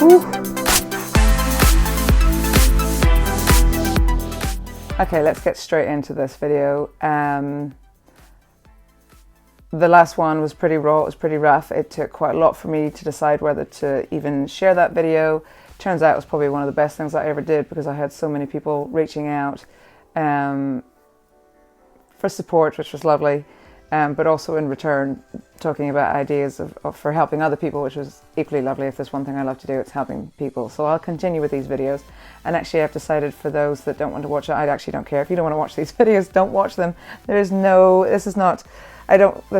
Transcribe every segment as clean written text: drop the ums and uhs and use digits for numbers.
Whew. Okay, let's get straight into this video. The last one was pretty raw, it was pretty rough. It took quite a lot for me to decide whether to even share that video. Turns out it was probably one of the best things I ever did because I had so many people reaching out for support, which was lovely, but also in return talking about ideas for helping other people, which was equally lovely. If there's one thing I love to do, it's helping people. So I'll continue with these videos. And actually I've decided for those that don't want to watch it, I actually don't care. If you don't want to watch these videos, don't watch them. This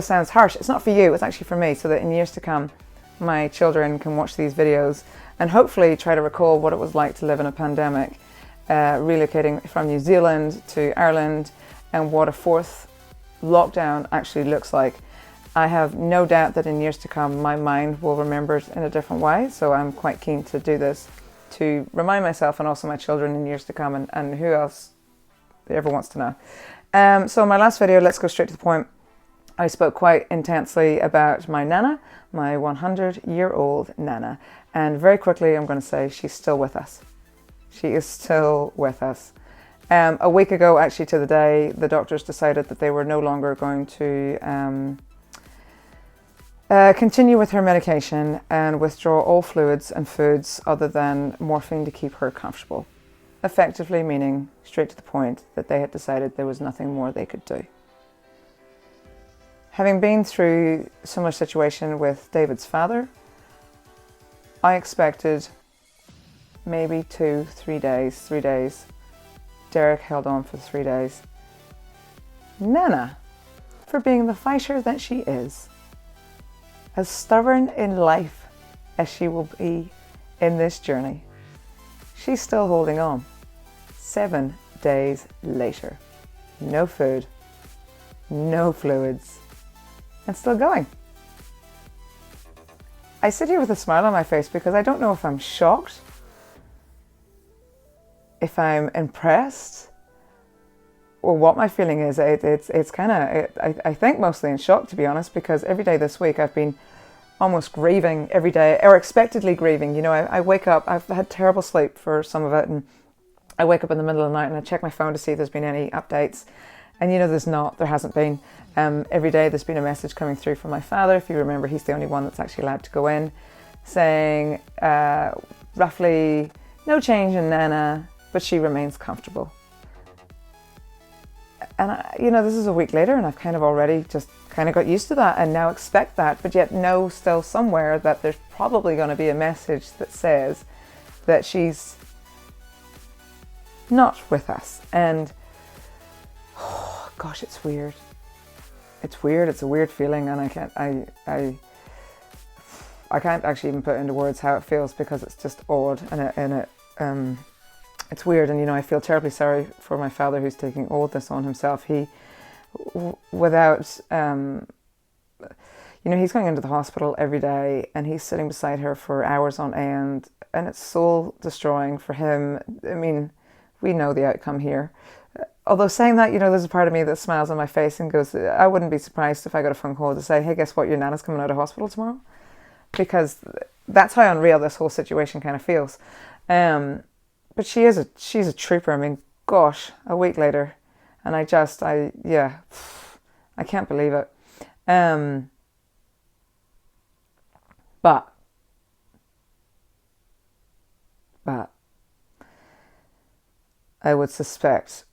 sounds harsh. It's not for you, it's actually for me, so that in years to come, my children can watch these videos and hopefully try to recall what it was like to live in a pandemic, relocating from New Zealand to Ireland, and what a fourth lockdown actually looks like. I have no doubt that in years to come, my mind will remember it in a different way. So I'm quite keen to do this to remind myself and also my children in years to come, and who else ever wants to know. So in my last video, let's go straight to the point. I spoke quite intensely about my Nana, my 100-year-old Nana. And very quickly, I'm going to say she's still with us. She is still with us. A week ago, actually to the day, the doctors decided that they were no longer going to continue with her medication and withdraw all fluids and foods other than morphine to keep her comfortable. Effectively meaning, straight to the point, that they had decided there was nothing more they could do. Having been through a similar situation with David's father, I expected maybe 3 days. Derek held on for 3 days. Nana, for being the fighter that she is, as stubborn in life as she will be in this journey, she's still holding on. 7 days later, no food, no fluids, and still going. I sit here with a smile on my face because I don't know if I'm shocked, if I'm impressed, or what my feeling is. It's kind of, I think mostly in shock, to be honest, because every day this week I've been almost grieving every day, or expectedly grieving. You know, I wake up, I've had terrible sleep for some of it, and I wake up in the middle of the night and I check my phone to see if there's been any updates. And you know, there hasn't been. Every day there's been a message coming through from my father. If you remember, he's the only one that's actually allowed to go in, saying roughly no change in Nana, but she remains comfortable. And this is a week later and I've kind of already just kind of got used to that and now expect that, but yet know still somewhere that there's probably going to be a message that says that she's not with us. And oh gosh, it's weird. It's weird. It's a weird feeling, and I can't actually even put into words how it feels because it's just odd, and it's weird. And I feel terribly sorry for my father who's taking all of this on himself. He's going into the hospital every day and he's sitting beside her for hours on end, and it's soul destroying for him. I mean, we know the outcome here. Although saying that, there's a part of me that smiles on my face and goes, I wouldn't be surprised if I got a phone call to say, hey, guess what, your Nana's coming out of hospital tomorrow. Because that's how unreal this whole situation kind of feels. But she's a trooper. I mean, gosh, a week later. And I can't believe it. But I would suspect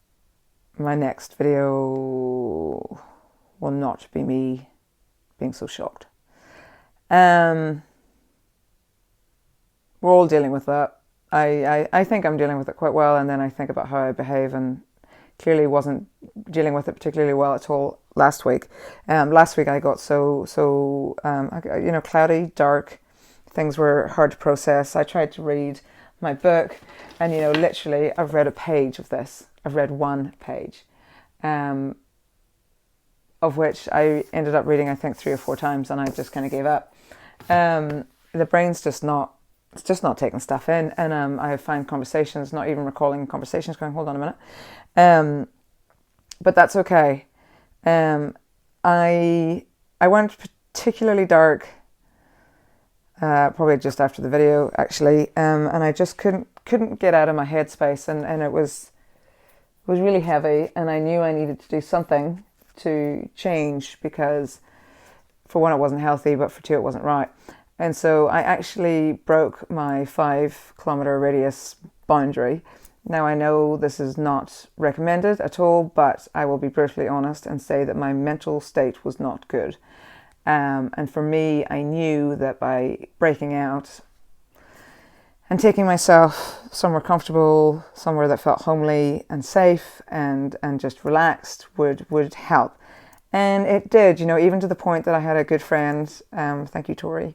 my next video will not be me being so shocked. We're all dealing with that. I think I'm dealing with it quite well, and then I think about how I behave, and clearly wasn't dealing with it particularly well at all last week. Last week I got so cloudy, dark. Things were hard to process. I tried to read my book, and literally I've read a page of this. I've read one page, of which I ended up reading I think 3 or 4 times, and I just kind of gave up. The brain's just not taking stuff in, and I find conversations, not even recalling conversations, going, hold on a minute. But that's okay. I went particularly dark probably just after the video actually, and I just couldn't get out of my headspace, and it was really heavy, and I knew I needed to do something to change, because for one, it wasn't healthy, but for two, it wasn't right. And so I actually broke my 5 kilometer radius boundary. Now, I know this is not recommended at all, but I will be brutally honest and say that my mental state was not good. And for me, I knew that by breaking out and taking myself somewhere comfortable, somewhere that felt homely and safe and just relaxed would help. And it did, even to the point that I had a good friend, thank you, Tori,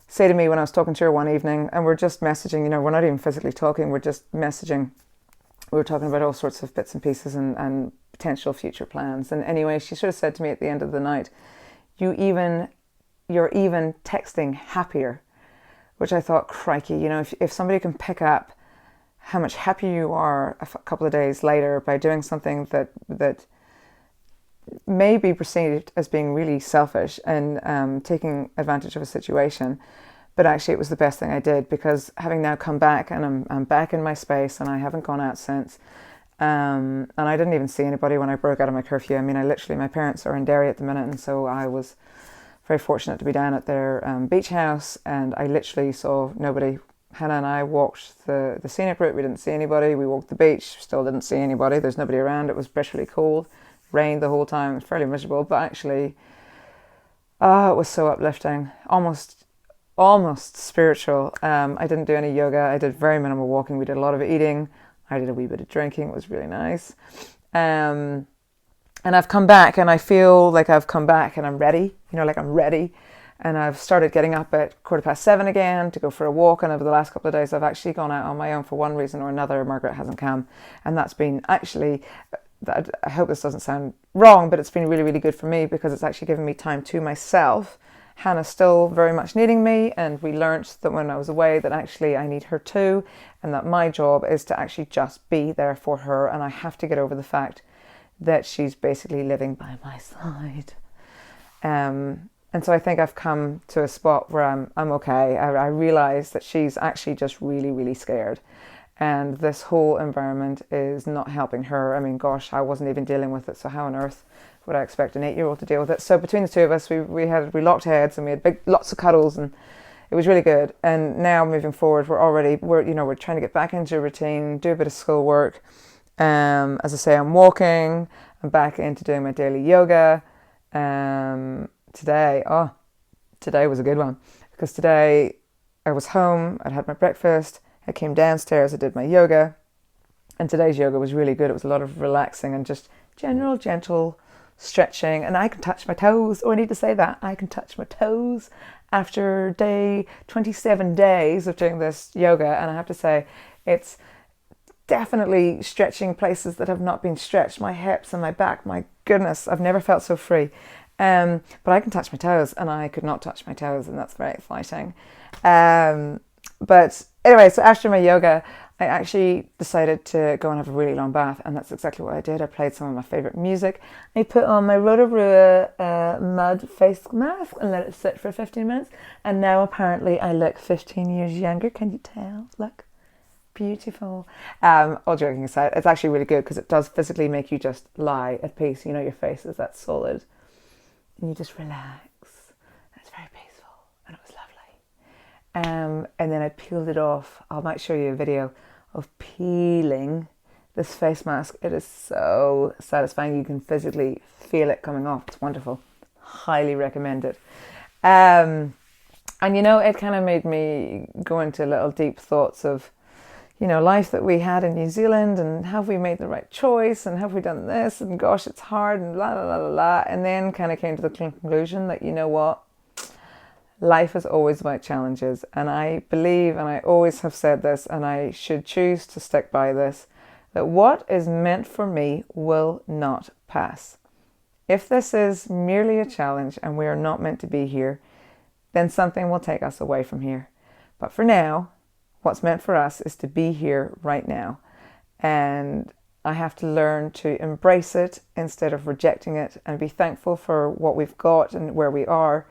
say to me when I was talking to her one evening, and we're just messaging, we're not even physically talking, we're just messaging. We were talking about all sorts of bits and pieces and potential future plans. And anyway, she sort of said to me at the end of the night, you're even texting happier, which I thought, crikey, if somebody can pick up how much happier you are a couple of days later by doing something that may be perceived as being really selfish and taking advantage of a situation, but actually it was the best thing I did, because having now come back and I'm back in my space and I haven't gone out since, and I didn't even see anybody when I broke out of my curfew. I mean, my parents are in Derry at the minute, and so I was very fortunate to be down at their beach house, and I literally saw nobody. Hannah and I walked the scenic route. We didn't see anybody. We walked the beach, still didn't see anybody. There's nobody around. It was bitterly cold. Rained the whole time. It was fairly miserable, but actually it was so uplifting, almost spiritual. I didn't do any yoga. I did very minimal walking. We did a lot of eating. I did a wee bit of drinking. It was really nice. And I've come back, and I feel like I've come back and I'm ready, I'm ready. And I've started getting up at 7:15 again to go for a walk. And over the last couple of days, I've actually gone out on my own for one reason or another. Margaret hasn't come. And that's been actually, I hope this doesn't sound wrong, but it's been really, really good for me, because it's actually given me time to myself. Hannah's still very much needing me, and we learnt that when I was away that actually I need her too, and that my job is to actually just be there for her, and I have to get over the fact that she's basically living by my side. And so I think I've come to a spot where I'm okay. I realise that she's actually just really, really scared. And this whole environment is not helping her. I mean, gosh, I wasn't even dealing with it. So how on earth would I expect an 8-year-old to deal with it? So between the two of us, we locked heads, and we had lots of cuddles, and it was really good. And now moving forward, we're trying to get back into a routine, do a bit of schoolwork. As I say, I'm walking. I'm back into doing my daily yoga. Today was a good one, because today I was home. I'd had my breakfast. I came downstairs, I did my yoga, and today's yoga was really good. It was a lot of relaxing and just general gentle stretching, and I can touch my toes. Oh, I need to say that. I can touch my toes after 27 days of doing this yoga, and I have to say it's definitely stretching places that have not been stretched. My hips and my back, my goodness, I've never felt so free. But I can touch my toes, and I could not touch my toes, and that's very exciting. But anyway, so after my yoga, I actually decided to go and have a really long bath, and that's exactly what I did. I played some of my favourite music. I put on my Rotorua mud face mask and let it sit for 15 minutes, and now apparently I look 15 years younger. Can you tell? Look. Beautiful. All joking aside, it's actually really good, because it does physically make you just lie at peace. Your face is that solid, and you just relax. It's very peaceful, and it was lovely. And then I peeled it off. I might show you a video of peeling this face mask. It is so satisfying. You can physically feel it coming off. It's wonderful. Highly recommend it. And it kind of made me go into little deep thoughts of life that we had in New Zealand, and have we made the right choice, and have we done this, and gosh, it's hard, and la la la la la, and then kind of came to the conclusion that, what, life is always about challenges, and I believe, and I always have said this, and I should choose to stick by this, that what is meant for me will not pass. If this is merely a challenge and we are not meant to be here, then something will take us away from here. But for now, what's meant for us is to be here right now. And I have to learn to embrace it instead of rejecting it, and be thankful for what we've got and where we are.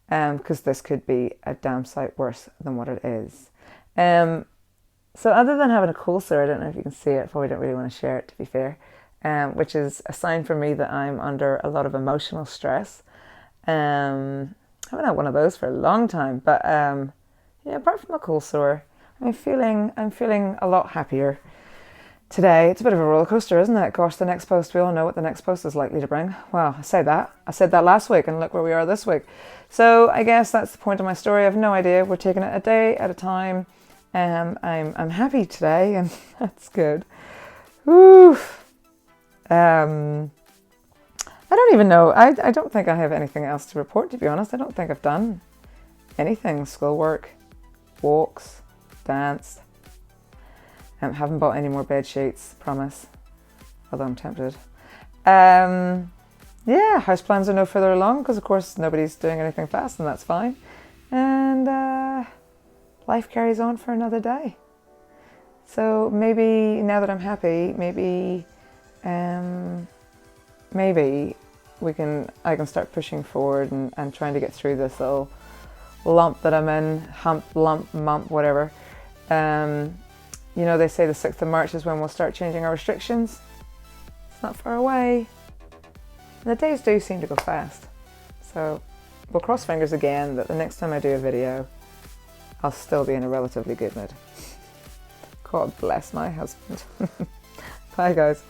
because this could be a damn sight worse than what it is. So other than having a cold sore, I don't know if you can see it, probably don't really want to share it, to be fair, which is a sign for me that I'm under a lot of emotional stress. I haven't had one of those for a long time, but yeah, apart from the cold sore, I'm feeling a lot happier today. It's a bit of a roller coaster, isn't it? Gosh, the next post, we all know what the next post is likely to bring. Well, I said that last week, and look where we are this week. So I guess that's the point of my story. I have no idea. We're taking it a day at a time. I'm happy today, and that's good. Woo. I don't even know. I don't think I have anything else to report, to be honest. I don't think I've done anything. Schoolwork, walks, danced. Haven't bought any more bed sheets, promise. Although I'm tempted. Yeah, house plans are no further along because, of course, nobody's doing anything fast, and that's fine. And life carries on for another day. So maybe now that I'm happy, maybe I can start pushing forward and trying to get through this little lump that I'm in, mump, whatever. You know, they say the 6th of March is when we'll start changing our restrictions. It's not far away. And the days do seem to go fast. So we'll cross fingers again that the next time I do a video, I'll still be in a relatively good mood. God bless my husband. Bye, guys.